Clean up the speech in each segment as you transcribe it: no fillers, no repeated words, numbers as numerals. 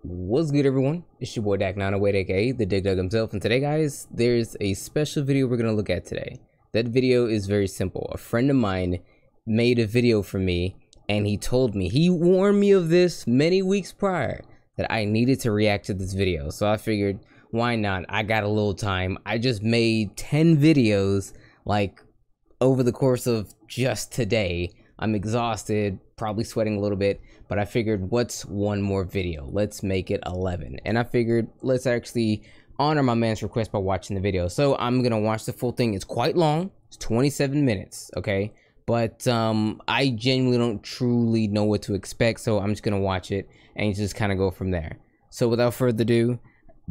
What's good, everyone? It's your boy DigDugDak908, aka the DigDug himself, and today, guys, there's a special video we're gonna look at today. That video is very simple. A friend of mine made a video for me, and he warned me of this many weeks prior, that I needed to react to this video. So I figured, why not? I got a little time. I just made 10 videos, like, over the course of just today. I'm exhausted, probably sweating a little bit, but I figured, what's one more video? Let's make it 11. And I figured, let's actually honor my man's request by watching the video. So I'm gonna watch the full thing. It's quite long. It's 27 minutes, okay? But I genuinely don't truly know what to expect, so I'm just gonna watch it and just kind of go from there. So without further ado,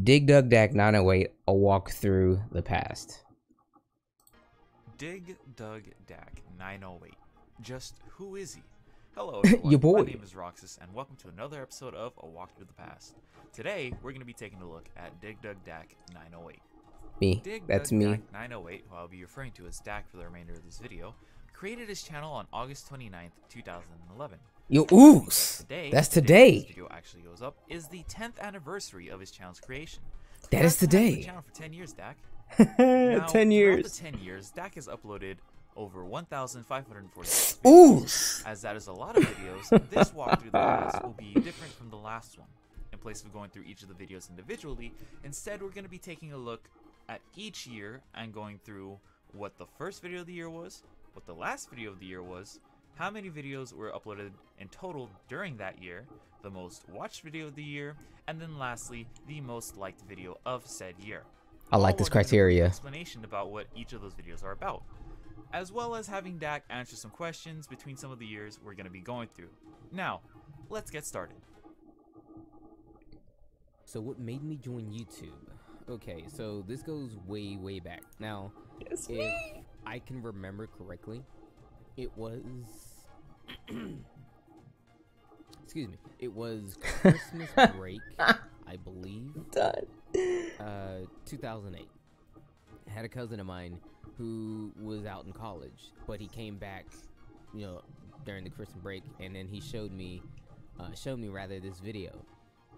DigDugDak908, a walk through the past. DigDugDak908. Just who is he? Hello everyone, Your boy. My name is Roxas and welcome to another episode of A Walk Through the Past. Today, we're going to be taking a look at DigDugDak908. Me, that's me. DigDugDak908, who I'll be referring to as Dak for the remainder of this video, created his channel on August 29th, 2011. Yo, oos! Today, That's the day today. this video actually goes up, is the 10th anniversary of his channel's creation. That is Dak's been having today. the channel for 10 years, Dak. Now, 10 years. Throughout the 10 years, Dak has uploaded over 1,540 Ooh! As that is a lot of videos, this walkthrough the past will be different from the last one. In place of going through each of the videos individually, instead we're going to be taking a look at each year and going through what the first video of the year was, what the last video of the year was, how many videos were uploaded in total during that year, the most watched video of the year, and then lastly, the most liked video of said year. I like this criteria. Explanation about what each of those videos are about, as well as having Dak answer some questions between some of the years we're going to be going through. Now, let's get started. So what made me join YouTube? Okay, so this goes way, way back. Now, if I can remember correctly, it was... excuse me. It was Christmas break, I believe. 2008. I had a cousin of mine who was out in college, but he came back, you know, during the Christmas break, and then he showed me this video.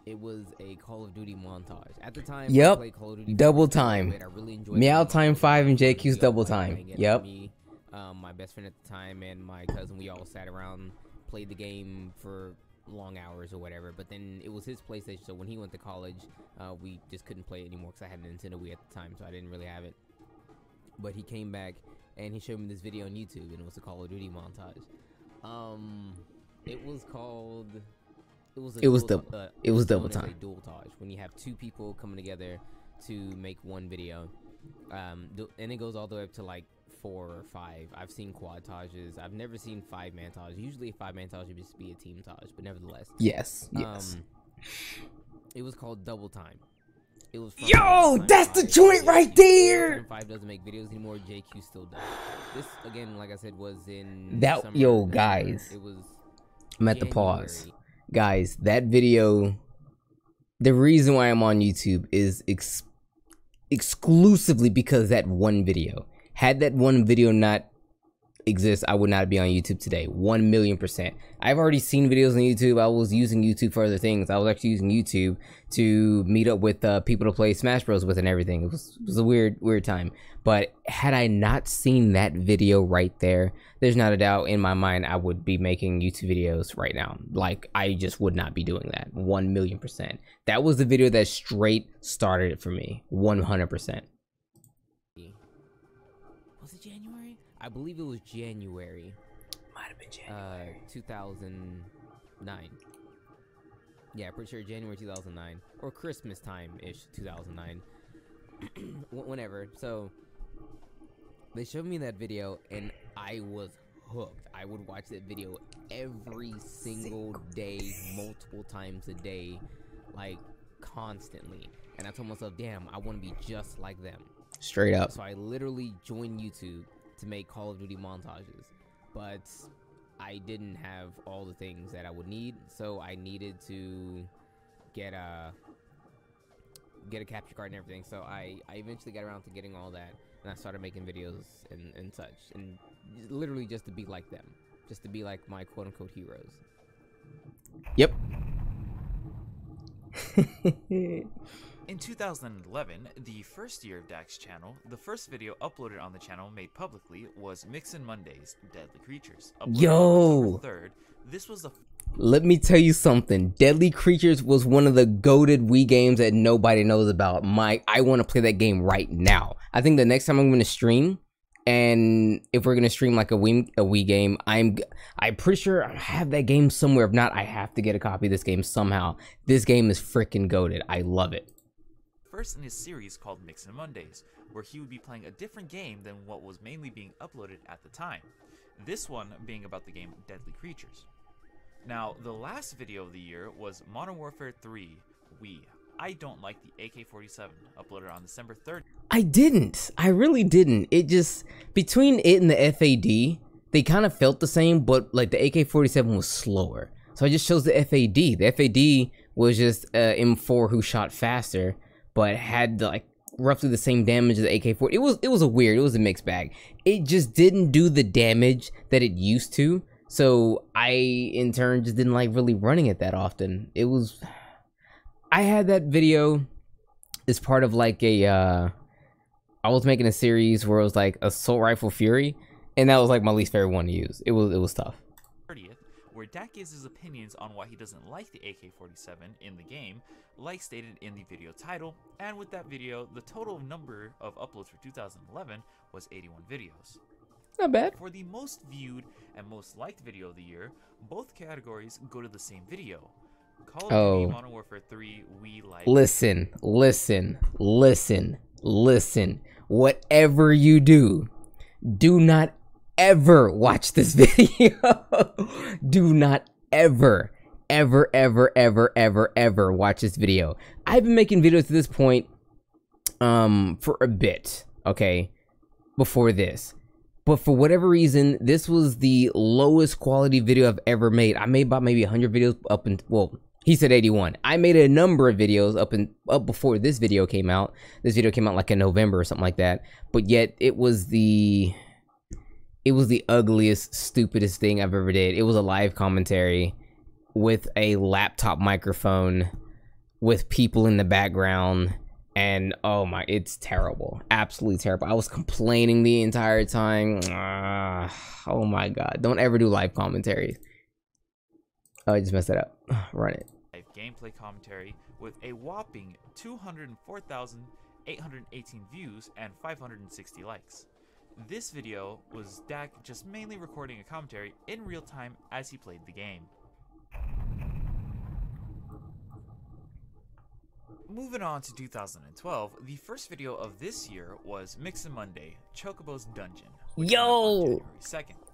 It was a Call of Duty montage. At the time, I played Call of Duty double time. I really enjoyed Meow Time 5 and JQ's double time. Yep. Me, my best friend at the time and my cousin, we all sat around, played the game for long hours or whatever. But then it was his PlayStation, so when he went to college, we just couldn't play it anymore because I had a Nintendo Wii at the time, so I didn't really have it. But he came back and he showed me this video on YouTube, and it was a Call of Duty montage. It was called. It was double time. Dualtage, when you have two people coming together to make one video, and it goes all the way up to like 4 or 5. I've seen quad-tages. I've never seen 5-man tage. Usually a 5-man tage would just be a team tage, but nevertheless. Yes. It was called Double Time. It was Yo, that's the joint right there. 5 doesn't make videos anymore. JQ still does. This again, like I said, was in that summer. Yo, guys. It was. I'm at the pause. Guys, that video, the reason why I'm on YouTube is exclusively because that one video. Had that one video not exist, I would not be on YouTube today. 1,000,000%. I've already seen videos on YouTube. I was using YouTube for other things. I was actually using YouTube to meet up with people to play Smash Bros with and everything. It was a weird time. But had I not seen that video right there, there's not a doubt in my mind I would be making YouTube videos right now. Like, I just would not be doing that. 1,000,000%. That was the video that straight started it for me. 100%. Was it January? I believe it was January. Might have been January. 2009. Yeah, pretty sure January 2009. Or Christmas time-ish 2009. Whenever. So, they showed me that video, and I was hooked. I would watch that video every single day, multiple times a day, like, constantly. And I told myself, damn, I want to be just like them. Straight up. So I literally joined YouTube to make Call of Duty montages, but I didn't have all the things that I would need, so I needed to get a capture card and everything. So I eventually got around to getting all that, and I started making videos and such, and literally just to be like them, just to be like my quote-unquote heroes. Yep. In 2011, the first year of Dak's channel, the first video uploaded on the channel made publicly was Mixin' Mondays, Deadly Creatures. Yo! 3rd. This was the... Let me tell you something. Deadly Creatures was one of the goated Wii games that nobody knows about. I want to play that game right now. I think the next time I'm going to stream, and if we're going to stream like a Wii game, I'm pretty sure I have that game somewhere. If not, I have to get a copy of this game somehow. This game is freaking goated. I love it. First in his series called Mixin' Mondays, where he would be playing a different game than what was mainly being uploaded at the time. This one being about the game Deadly Creatures. Now, the last video of the year was Modern Warfare 3 Wii. I don't like the AK-47, uploaded on December 3rd. I didn't. I really didn't. It just, between it and the FAD, they kind of felt the same, but like the AK-47 was slower. So I just chose the FAD. The FAD was just M4 who shot faster, but had like roughly the same damage as the AK-40. It was a mixed bag. It just didn't do the damage that it used to. So I, in turn, just didn't like really running it that often. I had that video as part of like I was making a series where it was like Assault Rifle Fury, and that was like my least favorite one to use. It was tough. 30th, where Dak gives his opinions on why he doesn't like the AK-47 in the game, like stated in the video title, and with that video, the total number of uploads for 2011 was 81 videos. Not bad. For the most viewed and most liked video of the year, both categories go to the same video. Call of Duty Modern Warfare 3 Wii Like. Listen. Whatever you do, do not ever watch this video. Do not ever watch this video. I've been making videos to this point for a bit, okay, before this. But for whatever reason, this was the lowest quality video I've ever made. I made about maybe 100 videos up in, well, he said 81. I made a number of videos up before this video came out. This video came out like in November or something like that. But yet it was the ugliest, stupidest thing I've ever did. It was a live commentary with a laptop microphone with people in the background. And oh my, it's terrible. Absolutely terrible. I was complaining the entire time. Oh my god. Don't ever do live commentaries. Oh, I just messed that up. Run it. Live gameplay commentary with a whopping 204,818 views and 560 likes. This video was Dak just mainly recording a commentary in real time as he played the game. Moving on to 2012, the first video of this year was Mixin' Monday, Chocobo's Dungeon. Yo!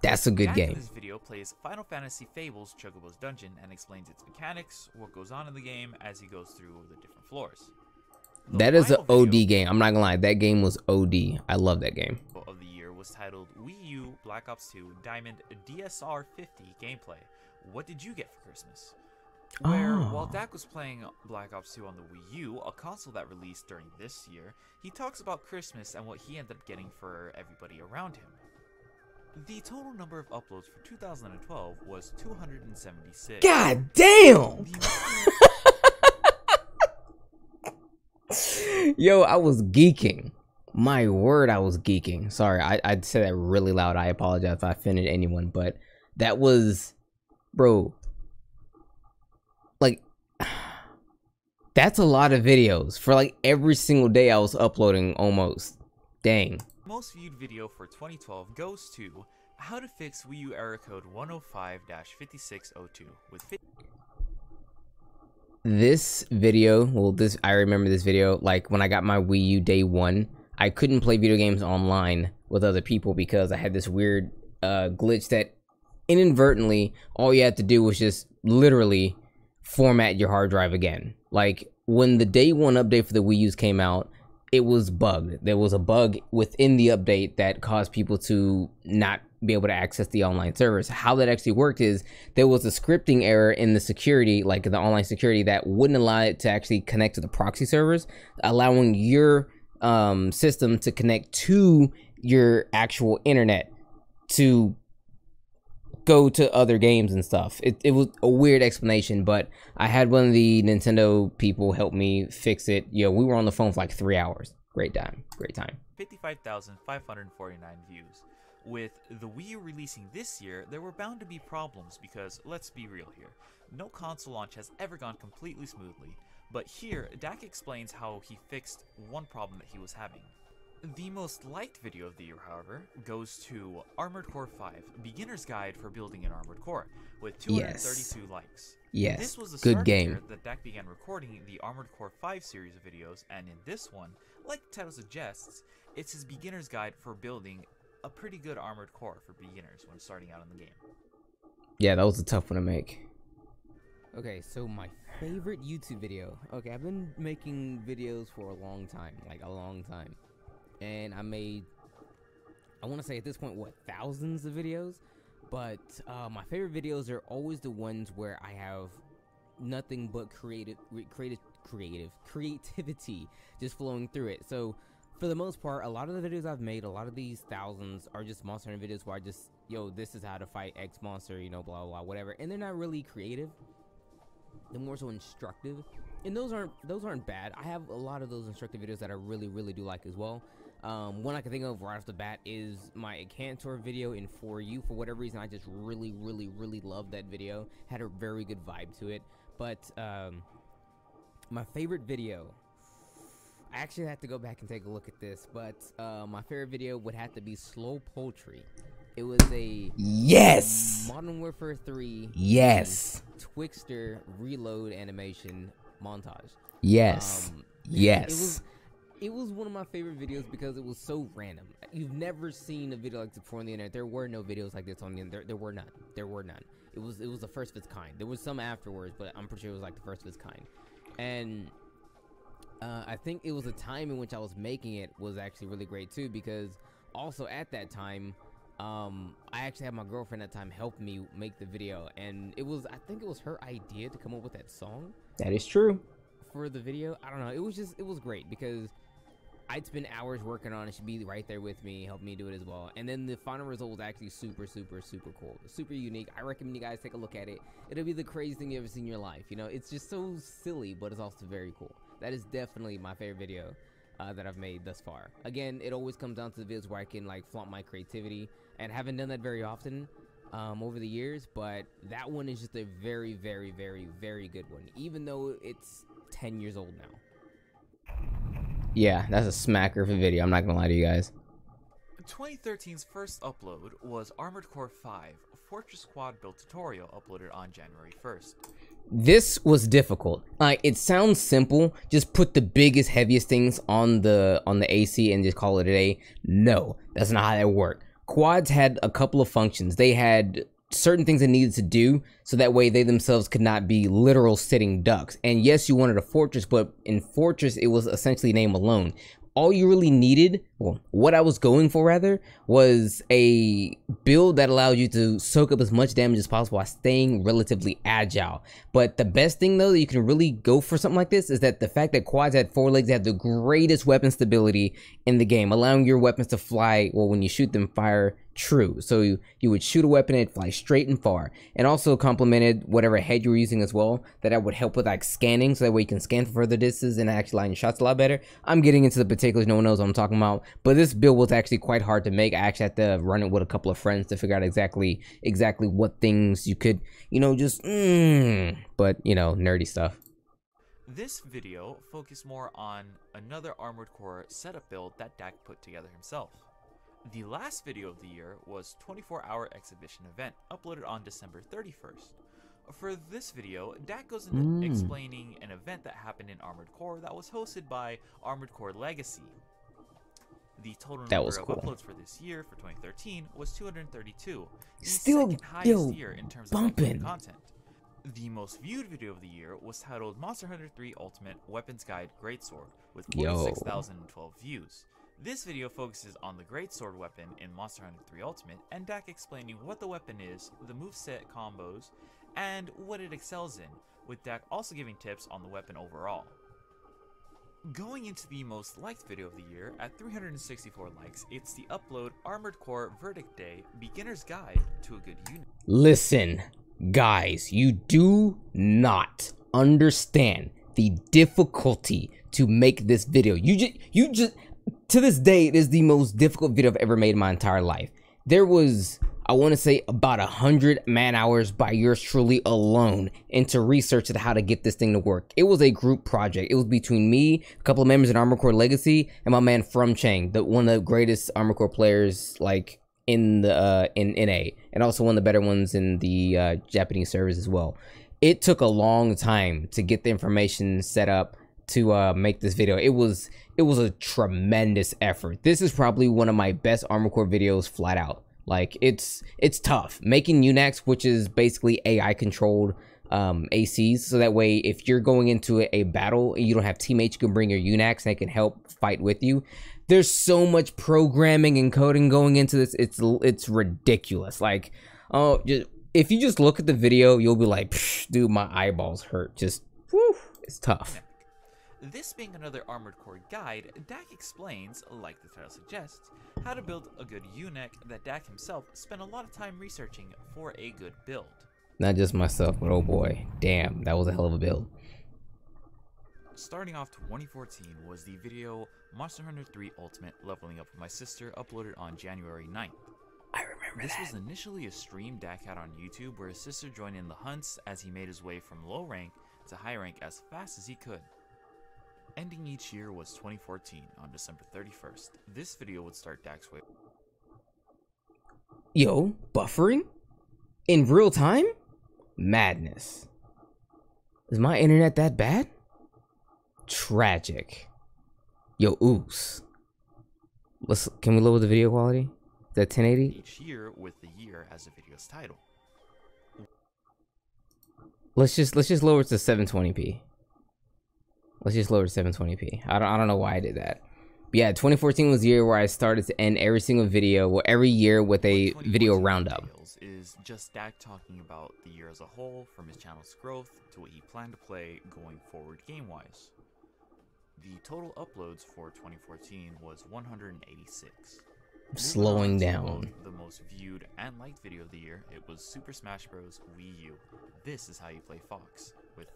That's a good game. This video plays Final Fantasy Fables Chocobo's Dungeon and explains its mechanics, what goes on in the game as he goes through the different floors. That is an OD game. I'm not gonna lie, that game was OD. I love that game. Of the year was titled Wii U Black Ops 2 Diamond DSR 50 gameplay. What did you get for Christmas? Where, while Dak was playing Black Ops 2 on the Wii U, a console that released during this year, he talks about Christmas and what he ended up getting for everybody around him. The total number of uploads for 2012 was 276. God damn! Yo, I was geeking. My word, I was geeking. Sorry, I said that really loud. I apologize if I offended anyone, but that was, bro, like, that's a lot of videos for like every single day I was uploading almost. Dang. Most viewed video for 2012 goes to how to fix Wii U error code 105-5602 with this video, well, I remember this video, like when I got my Wii U day one, I couldn't play video games online with other people because I had this weird glitch that inadvertently, all you had to do was just literally format your hard drive again. Like when the day one update for the Wii U's came out, it was bugged. There was a bug within the update that caused people to not be able to access the online servers. How that actually worked is there was a scripting error in the security, like the online security, that wouldn't allow it to actually connect to the proxy servers, allowing your system to connect to your actual internet to go to other games and stuff. It was a weird explanation, but I had one of the Nintendo people help me fix it. Yo, we were on the phone for like 3 hours. Great time. 55,549 views. With the Wii U releasing this year, there were bound to be problems because, let's be real here, no console launch has ever gone completely smoothly. But here, Dak explains how he fixed one problem that he was having. The most liked video of the year, however, goes to Armored Core 5, Beginner's Guide for Building an Armored Core, with 232 likes. Yes, this was the good start game. Of the year that Dak began recording the Armored Core 5 series of videos, and in this one, like the title suggests, it's his beginner's guide for building a pretty good armored core for beginners when starting out in the game. Yeah, that was a tough one to make. Okay, so my favorite YouTube video. Okay, I've been making videos for a long time, like a long time. And I made, I want to say at this point, what, thousands of videos? But my favorite videos are always the ones where I have nothing but creativity just flowing through it. So for the most part, a lot of the videos I've made, a lot of these thousands are just monster hunter videos where I just, yo, this is how to fight X monster, you know, blah, blah, blah, whatever. And they're not really creative. They're more so instructive. And those aren't bad. I have a lot of those instructive videos that I really, really do like as well. One I can think of right off the bat is my Cantor video in For You. For whatever reason, I just really, really, really loved that video. Had a very good vibe to it. But my favorite video, I actually have to go back and take a look at this, but my favorite video would have to be Slow Poultry. It was a Modern Warfare 3 Twixter reload animation montage. Yes. It was one of my favorite videos because it was so random. You've never seen a video like this before on the internet. There were no videos like this on the internet. There were none. It was the first of its kind. There was some afterwards, but I'm pretty sure it was like the first of its kind. And I think it was a time in which I was making it was actually really great too, because also at that time, I actually had my girlfriend at that time help me make the video, and I think it was her idea to come up with that song. That is true. For the video, I don't know. It was great because I'd spend hours working on it. She'd be right there with me, help me do it as well. And then the final result was actually super, super, super cool. Super unique. I recommend you guys take a look at it. It'll be the craziest thing you've ever seen in your life. You know, it's just so silly, but it's also very cool. That is definitely my favorite video that I've made thus far. Again, it always comes down to the videos where I can like flaunt my creativity, and haven't done that very often over the years, but that one is just a very, very, very, very good one, even though it's 10 years old now. Yeah, that's a smacker of a video. I'm not gonna lie to you guys. 2013's first upload was Armored Core 5, a Fortress Squad build tutorial uploaded on January 1st. This was difficult. Like, it sounds simple. Just put the biggest, heaviest things on the AC and just call it a day. No, that's not how that worked. Quads had a couple of functions. They had certain things they needed to do, so that way they themselves could not be literal sitting ducks. And yes, you wanted a fortress, but in Fortress, it was essentially name alone. All you really needed, well, what I was going for rather, was a build that allowed you to soak up as much damage as possible while staying relatively agile. But the best thing though that you can really go for something like this is that the fact that quads had 4 legs had the greatest weapon stability in the game, allowing your weapons to fly, well, when you shoot them, fire true. So you would shoot a weapon and it'd fly straight and far. And also complemented whatever head you were using as well, that would help with like scanning, so that way you can scan for further distances and actually line your shots a lot better. I'm getting into the particulars, no one knows what I'm talking about, but this build was actually quite hard to make. I actually had to run it with a couple of friends to figure out exactly what things you could, you know, just but you know, nerdy stuff. This video focused more on another Armored Core setup build that Dak put together himself. The last video of the year was 24-hour exhibition event, uploaded on December 31st. For this video, Dak goes into explaining an event that happened in Armored Core that was hosted by Armored Core Legacy. The total number of uploads for this year, for 2013, was 232. The second highest year in terms of content. The most viewed video of the year was titled Monster Hunter 3 Ultimate Weapons Guide Greatsword, with 46,012 views. This video focuses on the Greatsword weapon in Monster Hunter 3 Ultimate, and Dak explaining what the weapon is, the moveset combos, and what it excels in, with Dak also giving tips on the weapon overall. Going into the most liked video of the year, at 364 likes, it's the Upload Armored Core Verdict Day Beginner's Guide to a Good Unit. Listen, guys, you do not understand the difficulty to make this video. You just to this day, it is the most difficult video I've ever made in my entire life. There was, I want to say, about 100 man hours by yours truly alone into research of how to get this thing to work. It was a group project. It was between me, a couple of members in Armored Core Legacy, and my man From Chang, one of the greatest Armored Core players like in the in NA, and also one of the better ones in the Japanese servers as well. It took a long time to get the information set up to make this video. It was a tremendous effort. This is probably one of my best Armored Core videos flat out. Like, it's tough making UNACs, which is basically AI controlled ACs, so that way if you're going into a battle and you don't have teammates, you can bring your UNACs and they can help fight with you. There's so much programming and coding going into this. It's ridiculous. Like, if you just look at the video, you'll be like, dude, my eyeballs hurt. Just, whew, it's tough. This being another Armored Core guide, Dak explains, like the title suggests, how to build a good UNAC that Dak himself spent a lot of time researching for a good build. Not just myself, but oh boy, damn, that was a hell of a build. Starting off 2014 was the video Monster Hunter 3 Ultimate Leveling Up with My Sister, uploaded on January 9th. I remember this that. was initially a stream Dak had on YouTube where his sister joined in the hunts as he made his way from low rank to high rank as fast as he could. Ending each year was 2014 on December 31st. This video would start Dak's way. Yo, buffering? In real time? Madness. Is my internet that bad? Tragic. Yo, oops. Can we lower the video quality? Is that 1080? Each year with the year as the video's title. Let's just lower it to 720p. Let's just lower to 720p. I don't know why I did that. But yeah, 2014 was the year where I started to end every single video, well, every year with a video roundup. Is just Dak talking about the year as a whole, from his channel's growth to what he planned to play going forward game-wise. The total uploads for 2014 was 186. Slowing down. The most viewed and liked video of the year, it was Super Smash Bros. Wii U. This is how you play Fox. With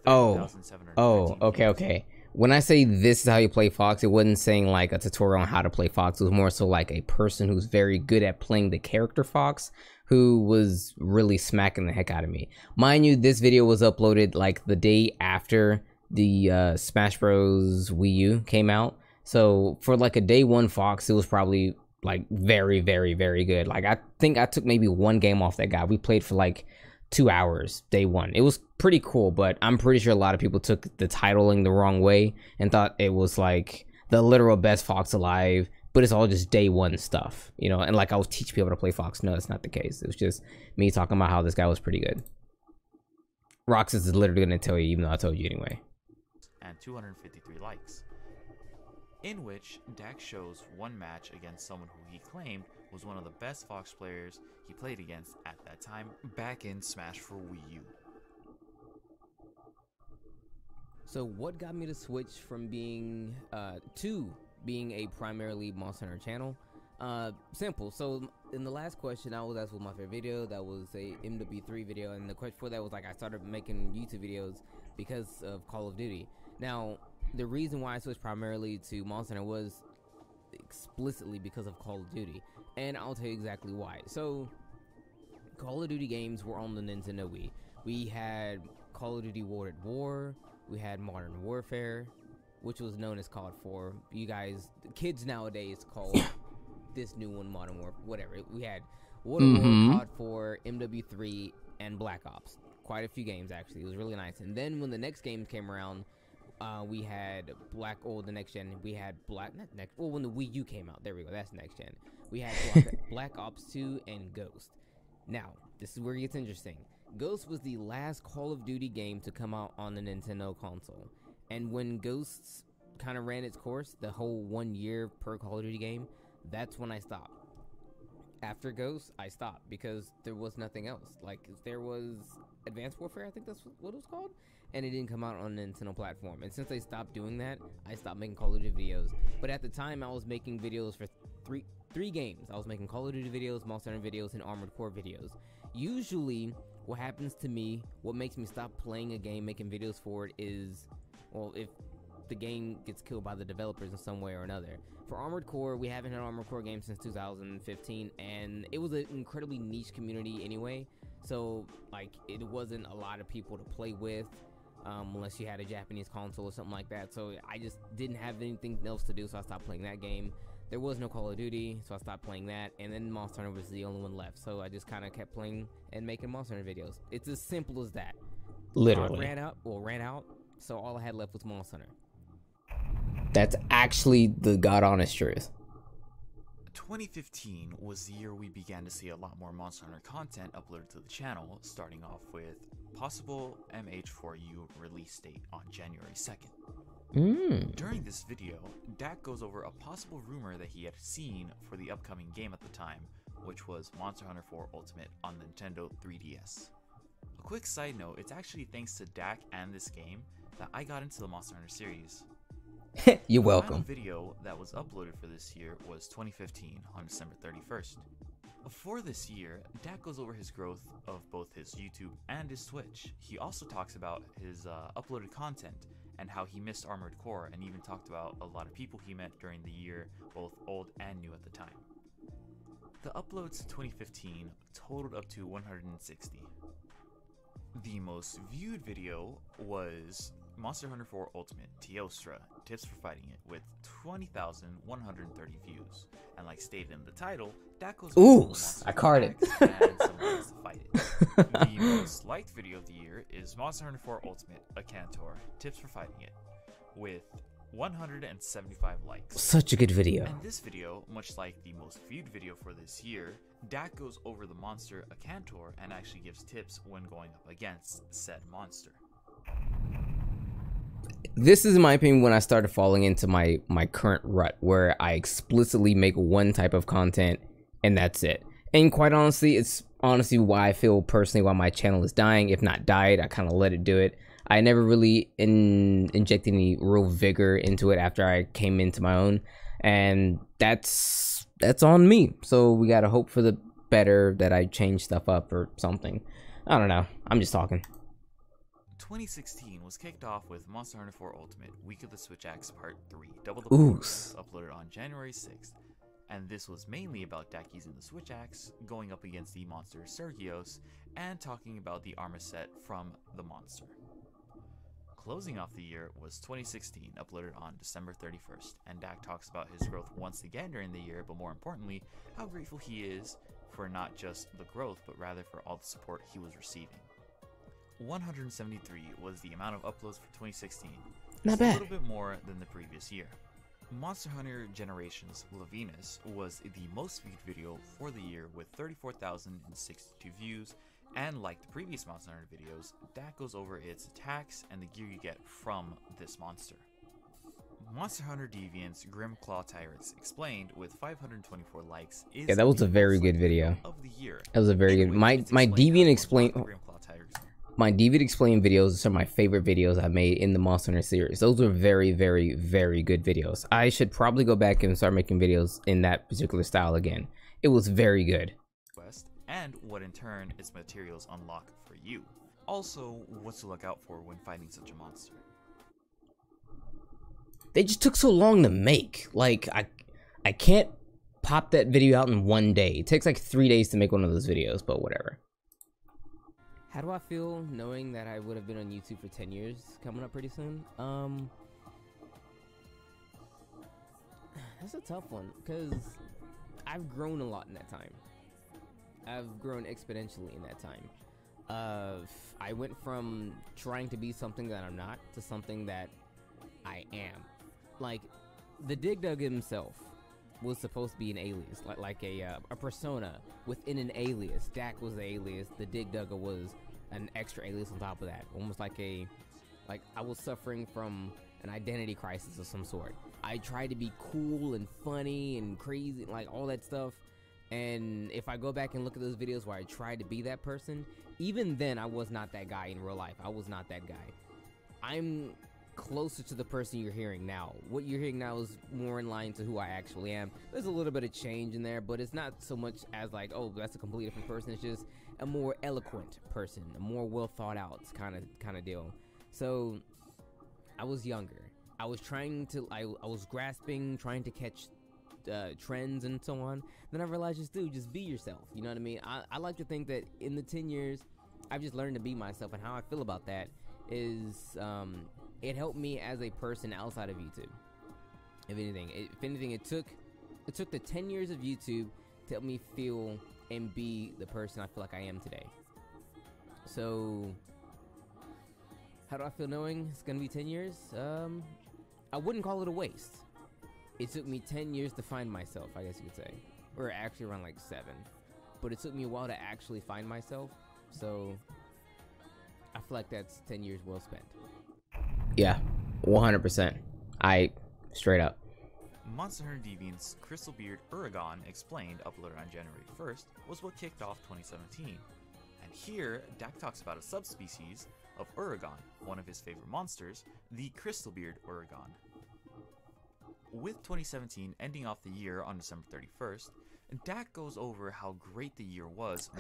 okay. When I say this is how you play Fox, it wasn't saying like a tutorial on how to play Fox. It was more so like a person who's very good at playing the character Fox, who was really smacking the heck out of me. Mind you, this video was uploaded like the day after the Smash Bros. Wii U came out. So for like a day one Fox, it was probably like very, very, very good. Like, I think I took maybe one game off that guy. We played for like 2 hours day one. It was pretty cool, but I'm pretty sure a lot of people took the titling the wrong way and thought it was like the literal best Fox alive, but it's all just day one stuff, you know. And like, I was teaching people to play Fox. No, that's not the case. It was just me talking about how this guy was pretty good. Roxas is literally gonna tell you, even though I told you anyway. And 253 likes, in which Dak shows one match against someone who he claimed was one of the best Fox players he played against at that time, back in Smash for Wii U. So what got me to switch from being to being a primarily Monster Hunter channel? Simple. So in the last question, I was asked what my favorite video. That was a MW3 video, and the question for that was like, I started making YouTube videos because of Call of Duty. Now, the reason why I switched primarily to Monster Hunter was explicitly because of Call of Duty, and I'll tell you exactly why. So Call of Duty games were on the Nintendo Wii. We had Call of Duty World at War, we had Modern Warfare, which was known as COD 4. You guys, kids nowadays call this new one Modern Warfare, whatever. We had World at War, COD 4, MW3, and Black Ops. Quite a few games, actually. It was really nice. And then when the next game came around, we had the next gen, we had when the Wii U came out, there we go, that's next gen. We had Black Ops 2 and Ghost. Now, this is where it gets interesting. Ghost was the last Call of Duty game to come out on the Nintendo console. And when Ghosts kind of ran its course, the whole 1 year per Call of Duty game, that's when I stopped. After Ghost, I stopped because there was nothing else. Like, there was Advanced Warfare, I think that's what it was called. and it didn't come out on the Nintendo platform. And since they stopped doing that, I stopped making Call of Duty videos. But at the time, I was making videos for three games. I was making Call of Duty videos, Monster Hunter videos, and Armored Core videos. Usually, what happens to me, what makes me stop playing a game, making videos for it is, well, if the game gets killed by the developers in some way or another. For Armored Core, we haven't had an Armored Core game since 2015, and it was an incredibly niche community anyway, so like it wasn't a lot of people to play with, unless you had a Japanese console or something like that. So I just didn't have anything else to do, so I stopped playing that game. There was no Call of Duty, so I stopped playing that, and then Monster Hunter was the only one left, so I just kind of kept playing and making Monster Hunter videos. It's as simple as that. Literally. Ran out, so all I had left was Monster Hunter. That's actually the god honest truth. 2015 was the year we began to see a lot more Monster Hunter content uploaded to the channel, starting off with possible MH4U release date on January 2nd. During this video, Dak goes over a possible rumor that he had seen for the upcoming game at the time, which was Monster Hunter 4 Ultimate on the Nintendo 3DS. A quick side note, it's actually thanks to Dak and this game that I got into the Monster Hunter series. You're The welcome. final video that was uploaded for this year was 2015 on December 31st. For this year, Dak goes over his growth of both his YouTube and his Twitch. He also talks about his uploaded content and how he missed Armored Core, and even talked about a lot of people he met during the year, both old and new at the time. The uploads in 2015 totaled up to 160. The most viewed video was Monster Hunter 4 Ultimate Teostra, Tips for Fighting It, with 20,130 views. And like stated in the title, Dak goes Ooh, I carded. and some ways to fight it. The most liked video of the year is Monster Hunter 4 Ultimate Akantor, Tips for Fighting It, with 175 likes. Such a good video. And this video, much like the most viewed video for this year, Dak goes over the monster Akantor and actually gives tips when going up against said monster. This is, in my opinion, when I started falling into my current rut, where I explicitly make one type of content and that's it. And quite honestly, it's honestly why I feel personally why my channel is dying. If not died, I kind of let it do it. I never really injected any real vigor into it after I came into my own, and that's on me. So we gotta hope for the better, that I change stuff up or something. I don't know. I'm just talking. 2016 was kicked off with Monster Hunter 4 Ultimate Week of the Switch Axe Part 3, Double the Progress, uploaded on January 6th. And this was mainly about Dak using the Switch Axe, going up against the monster Sergios, and talking about the armor set from the monster. Closing off the year was 2016, uploaded on December 31st, and Dak talks about his growth once again during the year, but more importantly, how grateful he is for not just the growth, but rather for all the support he was receiving. 173 was the amount of uploads for 2016. Not bad. A little bit more than the previous year. Monster Hunter Generations Lavinus was the most viewed video for the year with 34,062 views, and like the previous Monster Hunter videos, Dak goes over its attacks and the gear you get from this monster. Monster Hunter Deviant's Grimclaw Tyrants Explained with 524 likes is Yeah, that was a very good video. Of the year. That was a very good. My Deviant Explained. My Deviant Explain videos are some of my favorite videos I made in the Monster Hunter series. Those were very, very, very good videos. I should probably go back and start making videos in that particular style again. It was very good. And what in turn its materials unlock for you. Also, what to look out for when fighting such a monster. They just took so long to make. Like, I can't pop that video out in one day. It takes like 3 days to make one of those videos, but whatever. How do I feel knowing that I would have been on YouTube for 10 years coming up pretty soon? That's a tough one, because I've grown a lot in that time. I've grown exponentially in that time. I went from trying to be something that I'm not to something that I am. Like, the DigDug himself was supposed to be an alias, like a persona within an alias. Dak was the alias, the DigDugger was an extra alias on top of that. Almost like I was suffering from an identity crisis of some sort. I tried to be cool and funny and crazy, like all that stuff. And if I go back and look at those videos where I tried to be that person, even then I was not that guy in real life. I was not that guy. I'm closer to the person you're hearing now. What you're hearing now is more in line to who I actually am. There's a little bit of change in there, but it's not so much as like, oh, that's a completely different person. It's just a more eloquent person, a more well thought out kind of deal. So I was younger. I was trying to, I was grasping, trying to catch trends and so on. Then I realized, just be yourself. You know what I mean? I like to think that in the 10 years, I've just learned to be myself, and how I feel about that is it helped me as a person outside of YouTube. If anything, it took the 10 years of YouTube to help me feel and be the person I feel like I am today. So how do I feel knowing it's gonna be 10 years? I wouldn't call it a waste. It took me 10 years to find myself, I guess you could say. Or actually around like 7. But it took me a while to actually find myself. So I feel like that's 10 years well spent. Yeah, 100%. Straight up. Monster Hunter Deviant's Crystalbeard Uragon Explained, uploaded on January 1st, was what kicked off 2017. And here, Dak talks about a subspecies of Uragon, one of his favorite monsters, the Crystalbeard Uragon. With 2017 ending off the year on December 31st, Dak goes over how great the year was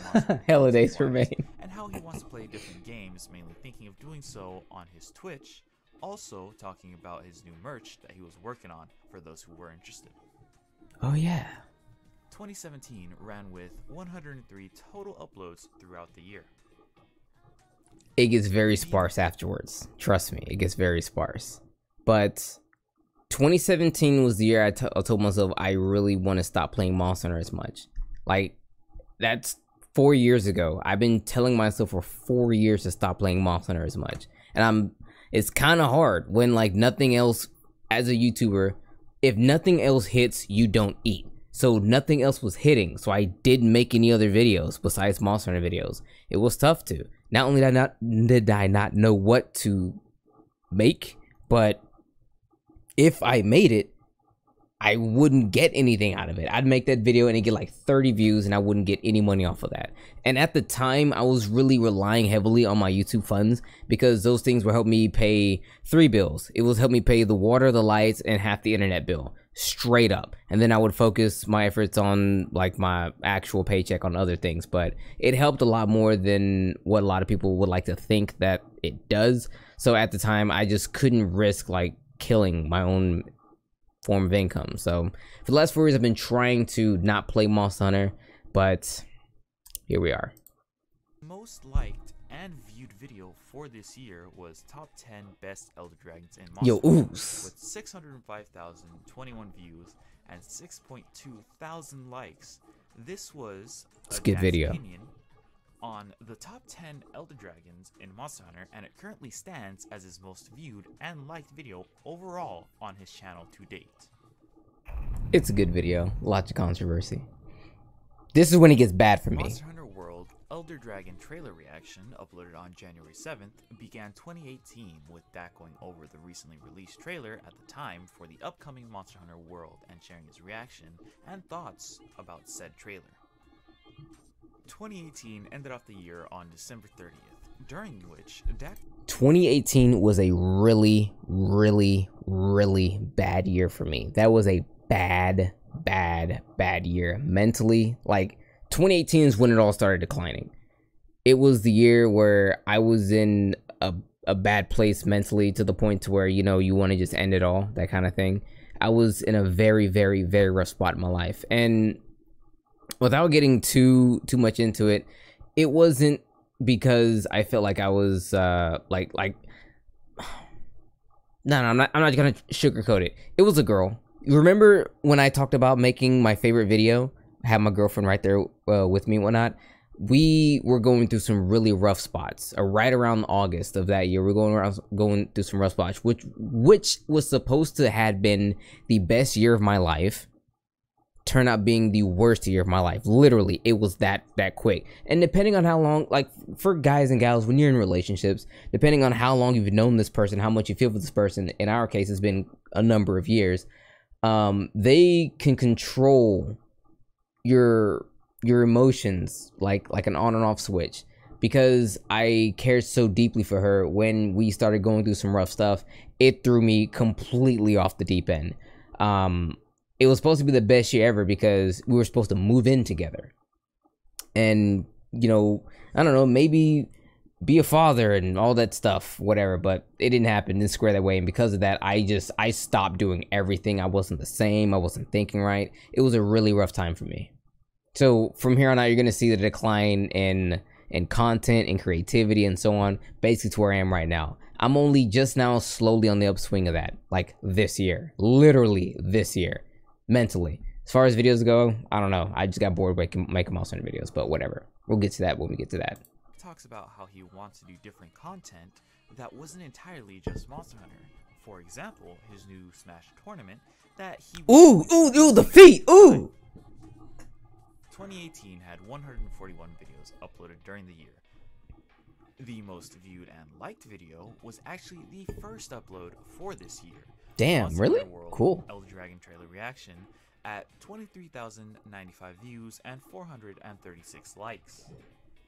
Hella days remain. and how he wants to play different games, mainly thinking of doing so on his Twitch, also talking about his new merch that he was working on for those who were interested. Oh yeah. 2017 ran with 103 total uploads throughout the year. It gets very sparse afterwards. Trust me, it gets very sparse. But 2017 was the year I told myself I really want to stop playing Monster Hunter as much. Like, that's 4 years ago. I've been telling myself for 4 years to stop playing Monster Hunter as much. And it's kind of hard when, like, nothing else, as a YouTuber, if nothing else hits, you don't eat. So nothing else was hitting. So I didn't make any other videos besides Monster Hunter videos. It was tough to. Not only did I not know what to make, but if I made it, I wouldn't get anything out of it. I'd make that video and it'd get like 30 views and I wouldn't get any money off of that. And at the time, I was really relying heavily on my YouTube funds because those things would help me pay 3 bills. It was help me pay the water, the lights, and half the internet bill. Straight up. And then I would focus my efforts on like my actual paycheck on other things. But it helped a lot more than what a lot of people would like to think that it does. So at the time, I just couldn't risk like killing my own form of income. So for the last 4 years, I've been trying to not play Monster Hunter, but here we are. Most liked and viewed video for this year was top 10 best Elder Dragons in Yo, Monster Hunter, oos. with 605,021 views and 6.2 thousand likes. This was It's a good video. Opinion on the top 10 Elder Dragons in Monster Hunter, and it currently stands as his most viewed and liked video overall on his channel to date. It's a good video. Lots of controversy. This is when it gets bad for me. Monster Hunter World Elder Dragon trailer reaction, uploaded on January 7th, began 2018 with Dak going over the recently released trailer at the time for the upcoming Monster Hunter World and sharing his reaction and thoughts about said trailer. 2018 ended off the year on December 30th, during which Dak... 2018 was a really, really, really bad year for me. That was a bad year. Mentally, like, 2018 is when it all started declining. It was the year where I was in a bad place mentally, to the point to where, you know, you want to just end it all, that kind of thing. I was in a very, very, very rough spot in my life. And without getting too much into it, it wasn't because I felt like I was no, I'm not gonna sugarcoat it. It was a girl. You remember when I talked about making my favorite video? I had my girlfriend right there with me and whatnot. We were going through some really rough spots. Right around August of that year, we're going through some rough spots, which was supposed to have been the best year of my life, turned out being the worst year of my life. Literally, it was that quick. And depending on how long, like for guys and gals, when you're in relationships, depending on how long you've known this person, how much you feel for this person, in our case, it's been a number of years, they can control your emotions like an on and off switch, because I cared so deeply for her. When we started going through some rough stuff, it threw me completely off the deep end. It was supposed to be the best year ever because we were supposed to move in together. And, you know, I don't know, maybe be a father and all that stuff, whatever, but it didn't happen, didn't square that way. And because of that, I stopped doing everything. I wasn't the same. I wasn't thinking right. It was a really rough time for me. So from here on out, you're going to see the decline in content and creativity and so on, basically to where I am right now. I'm only just now slowly on the upswing of that, like this year, literally this year, mentally. As far as videos go, I don't know. I just got bored making Monster Hunter videos, but whatever. We'll get to that when we get to that. Talks about how he wants to do different content that wasn't entirely just Monster Hunter. For example, his new Smash tournament that he... Ooh, the feet, ooh! 2018 had 141 videos uploaded during the year. The most viewed and liked video was actually the first upload for this year. Damn, Monster really? Hunter World Cool. Elder Dragon trailer reaction at 23,095 views and 436 likes.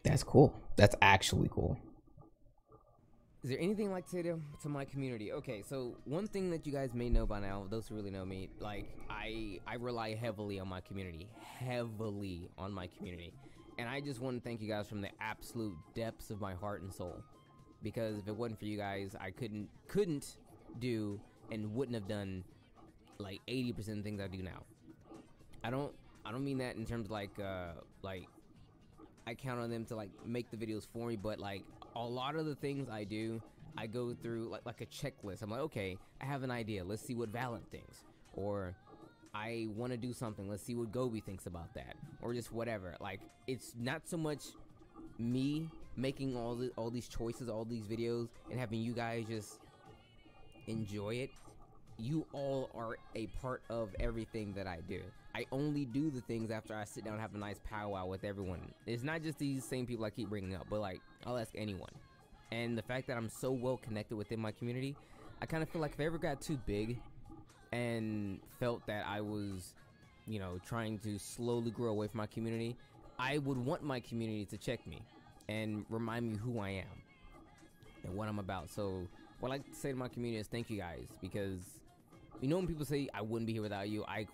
That's cool. That's actually cool. Is there anything I'd like to say to my community? Okay, so one thing that you guys may know by now, those who really know me, like I rely heavily on my community, and I just want to thank you guys from the absolute depths of my heart and soul, because if it wasn't for you guys, I couldn't do and wouldn't have done like 80% of the things I do now. I don't mean that in terms of like I count on them to like make the videos for me, but like a lot of the things I do, I go through like a checklist. I'm like, okay, I have an idea. Let's see what Valent thinks, or I want to do something. Let's see what Gobi thinks about that, or just whatever. Like, it's not so much me making all these choices, all these videos, and having you guys just enjoy it. You all are a part of everything that I do. I only do the things after I sit down and have a nice powwow with everyone. It's not just these same people I keep bringing up, but like, I'll ask anyone. And the fact that I'm so well connected within my community, I kind of feel like if I ever got too big and felt that I was, you know, trying to slowly grow away from my community, I would want my community to check me and remind me who I am and what I'm about. So what I like to say to my community is thank you guys, because you know when people say I wouldn't be here without you, I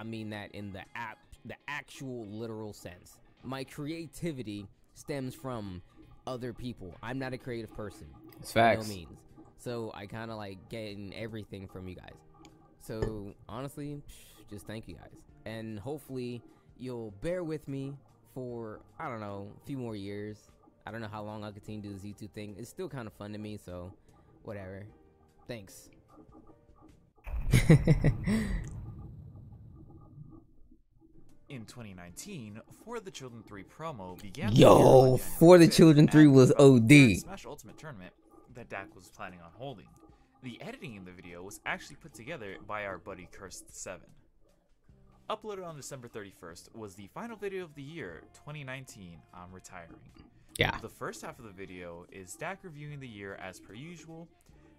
mean that in the actual literal sense. My creativity stems from other people. I'm not a creative person. It's facts. By no means. So I kind of like getting everything from you guys. So honestly, just thank you guys. And hopefully you'll bear with me for, I don't know, a few more years. I don't know how long I'll continue to do this YouTube thing. It's still kind of fun to me, so whatever. Thanks. In 2019, For the Children 3 promo began. Yo, For the Children 3 was OD. Smash Ultimate tournament that Dak was planning on holding. The editing in the video was actually put together by our buddy Cursed7. Uploaded on December 31st was the final video of the year 2019. I'm retiring. Yeah. The first half of the video is Dak reviewing the year as per usual.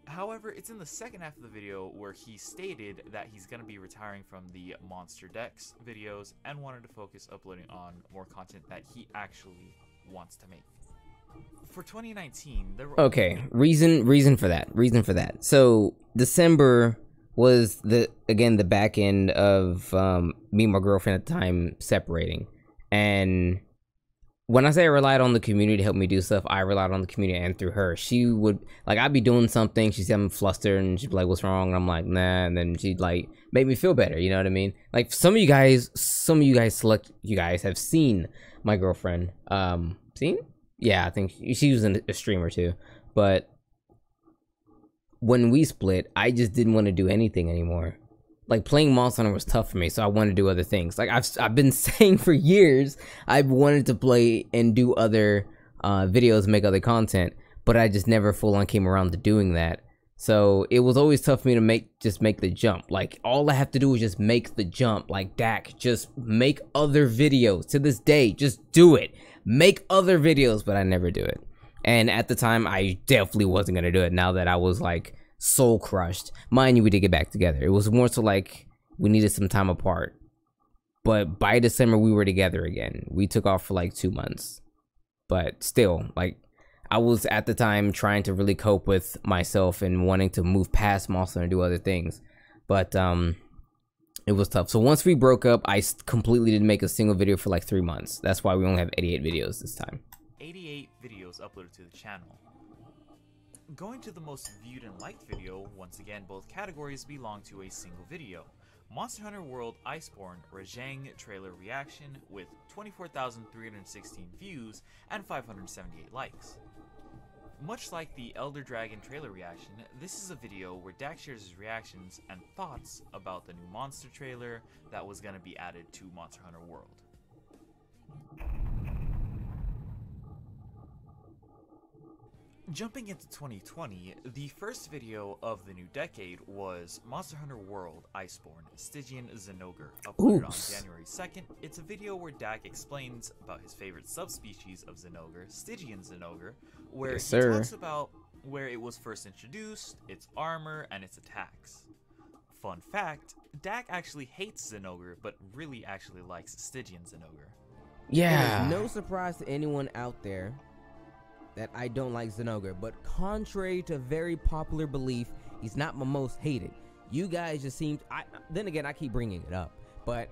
However, it's in the second half of the video where he stated that he's going to be retiring from the Monster Decks videos and wanted to focus uploading on more content that he actually wants to make. For 2019, there were reason for that. So December was the back end of me and my girlfriend at the time separating, and when I say I relied on the community to help me do stuff, I relied on the community and through her. She would, like, I'd be doing something, she'd say I'm flustered, and she'd be like, what's wrong? And I'm like, nah, and then she'd, like, make me feel better, you know what I mean? Like, some of you guys have seen my girlfriend. Seen? Yeah, I think she was a streamer too. But when we split, I just didn't want to do anything anymore. Like, playing Monster Hunter was tough for me, so I wanted to do other things. Like, I've been saying for years, I've wanted to play and do other videos, make other content, but I just never full on came around to doing that. So it was always tough for me to make the jump. Like, all I have to do is just make the jump. Like, Dak, just make other videos. To this day, just do it. Make other videos, but I never do it. And at the time, I definitely wasn't gonna do it. Now that I was like soul crushed, mind you, we did get back together. It was more so like we needed some time apart, but by December we were together again. We took off for like 2 months, but still, like, I was at the time trying to really cope with myself and wanting to move past Monster and do other things, but it was tough. So once we broke up, I completely didn't make a single video for like 3 months. That's why we only have 88 videos this time. 88 videos uploaded to the channel. Going to the most viewed and liked video, once again both categories belong to a single video. Monster Hunter World Iceborne Rajang trailer reaction with 24,316 views and 578 likes. Much like the Elder Dragon trailer reaction, this is a video where Dak shares his reactions and thoughts about the new monster trailer that was going to be added to Monster Hunter World. Jumping into 2020, the first video of the new decade was Monster Hunter World Iceborne Stygian Zinogre, uploaded on January 2nd. It's a video where Dak explains about his favorite subspecies of Zinogre, Stygian Zinogre, where he talks about where it was first introduced, its armor, and its attacks. Fun fact, Dak actually hates Zinogre, but really actually likes Stygian Zinogre. Yeah. It is no surprise to anyone out there that I don't like Zinogre, but contrary to very popular belief, he's not my most hated. You guys just seem, then again, I keep bringing it up, but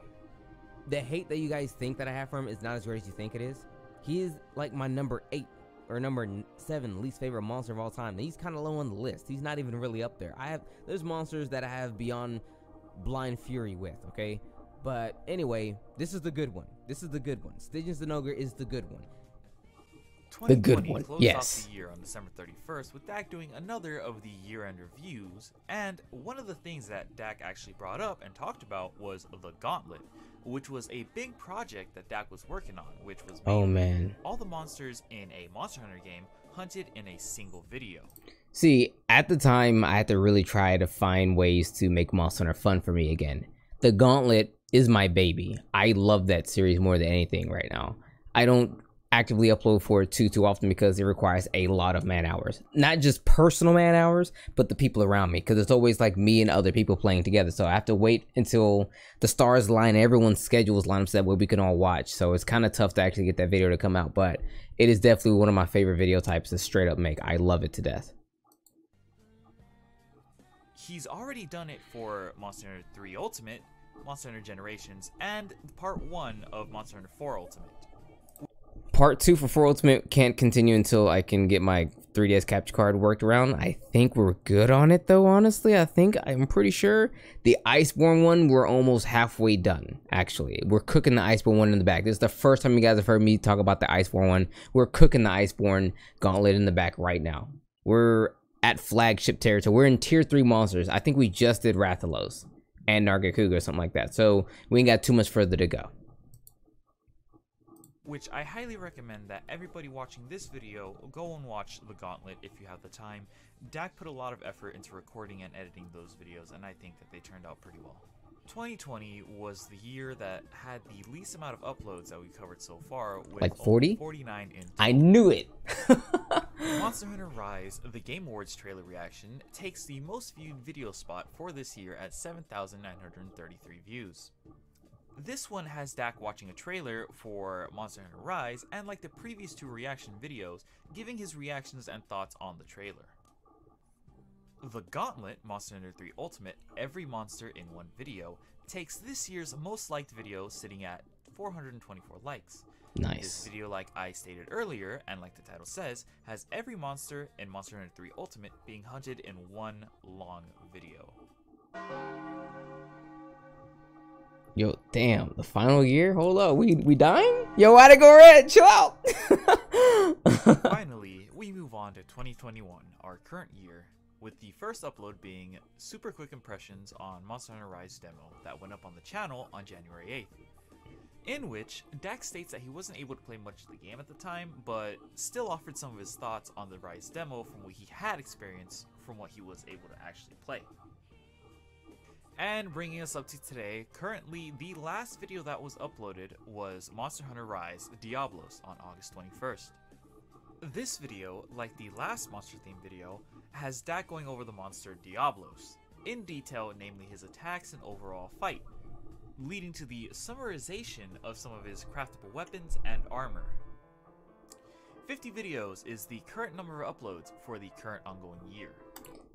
the hate that you guys think that I have for him is not as great as you think it is. He is like my number 8 or number 7 least favorite monster of all time. He's kind of low on the list. He's not even really up there. There's monsters that I have beyond Blind Fury with, okay? But anyway, this is the good one. This is the good one. Stygian Zinogre is the good one. The good one, closed yes. off the year on December 31st with Dak doing another of the year-end reviews, and one of the things that Dak actually brought up and talked about was the Gauntlet, which was a big project that Dak was working on, which was all the monsters in a Monster Hunter game hunted in a single video. See, at the time, I had to really try to find ways to make Monster Hunter fun for me again. The Gauntlet is my baby. I love that series more than anything right now. I don't actively upload for it too often because it requires a lot of man hours, not just personal man hours, but the people around me, because it's always like me and other people playing together, so I have to wait until the stars line, everyone's schedules line up so that way we can all watch. So it's kind of tough to actually get that video to come out, but it is definitely one of my favorite video types to straight up make. I love it to death. He's already done it for Monster Hunter 3 Ultimate, Monster Hunter Generations, and part 1 of Monster Hunter 4 Ultimate. Part 2 for 4 Ultimate can't continue until I can get my 3DS capture card worked around. I think we're good on it though, honestly. I'm pretty sure. The Iceborne one, we're almost halfway done, actually. We're cooking the Iceborne one in the back. This is the first time you guys have heard me talk about the Iceborne one. We're cooking the Iceborne Gauntlet in the back right now. We're at flagship territory. We're in tier 3 monsters. I think we just did Rathalos and Nargacuga or something like that. So we ain't got too much further to go. Which I highly recommend that everybody watching this video go and watch the Gauntlet if you have the time. Dak put a lot of effort into recording and editing those videos, and I think that they turned out pretty well. 2020 was the year that had the least amount of uploads that we covered so far, with like 40? 49 in total. I knew it! Monster Hunter Rise, the Game Awards trailer reaction, takes the most viewed video spot for this year at 7,933 views. This one has Dak watching a trailer for Monster Hunter Rise, and like the previous 2 reaction videos, giving his reactions and thoughts on the trailer. The Gauntlet, Monster Hunter 3 Ultimate, every monster in one video, takes this year's most liked video, sitting at 424 likes. Nice. This video, like I stated earlier, and like the title says, has every monster in Monster Hunter 3 Ultimate being hunted in one long video. Yo, damn, the final year? Hold up, we dying? Yo, why'd it go red? Chill out! Finally, we move on to 2021, our current year, with the first upload being super quick impressions on Monster Hunter Rise demo that went up on the channel on January 8th. In which, Dak states that he wasn't able to play much of the game at the time, but still offered some of his thoughts on the Rise demo from what he had experienced from what he was able to actually play. And bringing us up to today, currently the last video that was uploaded was Monster Hunter Rise Diablos on August 21st. This video, like the last monster theme video, has Dak going over the monster Diablos, in detail, namely his attacks and overall fight, leading to the summarization of some of his craftable weapons and armor. 50 videos is the current number of uploads for the current ongoing year.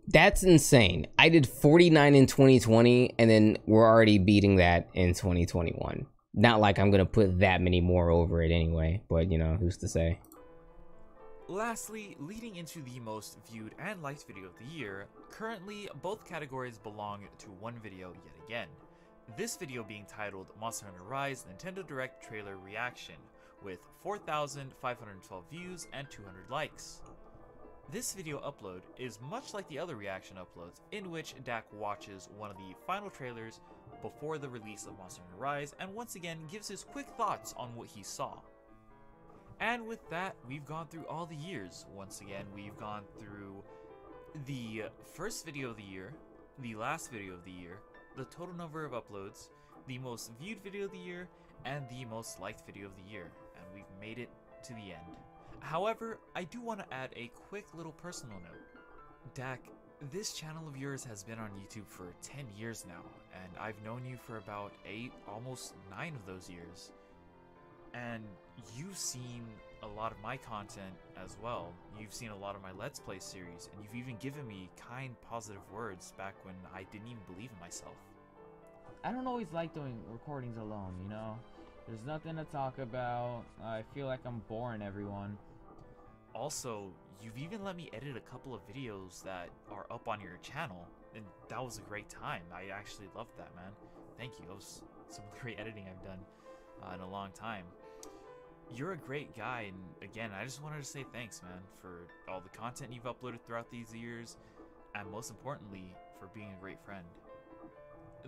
That's insane. I did 49 in 2020, and then we're already beating that in 2021. Not like I'm gonna put that many more over it anyway, but you know, who's to say? Lastly, leading into the most viewed and liked video of the year, currently both categories belong to one video yet again. This video being titled Monster Hunter Rise Nintendo Direct Trailer Reaction, with 4,512 views and 200 likes. This video upload is much like the other reaction uploads, in which Dak watches one of the final trailers before the release of Monster Hunter Rise and once again gives his quick thoughts on what he saw. And with that, we've gone through all the years. Once again, we've gone through the first video of the year, the last video of the year, the total number of uploads, the most viewed video of the year, and the most liked video of the year. And we've made it to the end. However, I do want to add a quick little personal note. Dak, this channel of yours has been on YouTube for 10 years now, and I've known you for about 8, almost 9 of those years. And you've seen a lot of my content as well. You've seen a lot of my Let's Play series, and you've even given me kind, positive words back when I didn't even believe in myself. I don't always like doing recordings alone, you know? There's nothing to talk about. I feel like I'm boring everyone. Also, you've even let me edit a couple of videos that are up on your channel, and that was a great time. I actually loved that, man. Thank you. That was some great editing I've done in a long time. You're a great guy, and again, I just wanted to say thanks, man, for all the content you've uploaded throughout these years, and most importantly, for being a great friend.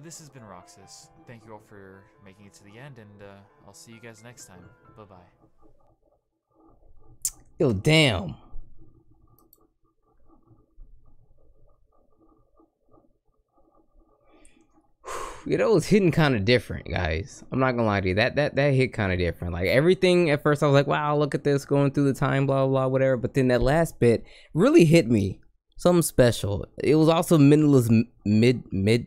This has been Roxas. Thank you all for making it to the end, and I'll see you guys next time. Bye-bye. Yo, damn. You know, it was hitting kind of different, guys. I'm not gonna lie to you. That hit kind of different. Like everything at first, I was like, "Wow, look at this going through the time, blah blah, whatever." But then that last bit really hit me. Something special. It was also Midna's Midna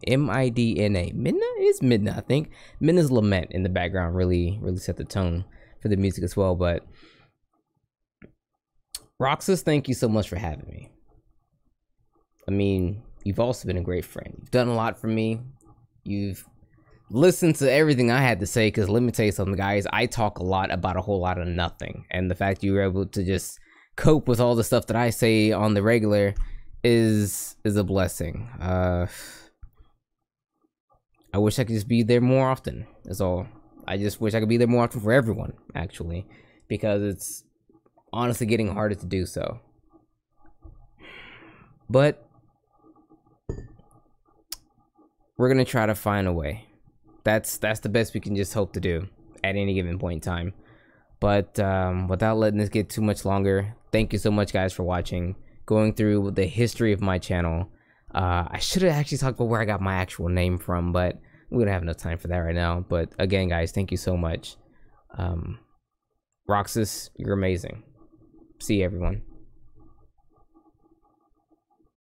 M-I-D-N-A. Midna is Midna, I think. Midna's lament in the background really set the tone for the music as well. But Roxas, thank you so much for having me. I mean, you've also been a great friend. You've done a lot for me. You've listened to everything I had to say, because let me tell you something, guys. I talk a lot about a whole lot of nothing. And the fact you were able to just cope with all the stuff that I say on the regular is a blessing. I wish I could just be there more often, is all. I just wish I could be there more often for everyone, actually, because it's honestly getting harder to do so. But we're gonna try to find a way. That's the best we can just hope to do at any given point in time. But without letting this get too much longer, thank you so much, guys, for watching, going through the history of my channel. I should have actually talked about where I got my actual name from, but we don't have enough time for that right now. But again, guys, thank you so much. Roxas, you're amazing. See you, everyone.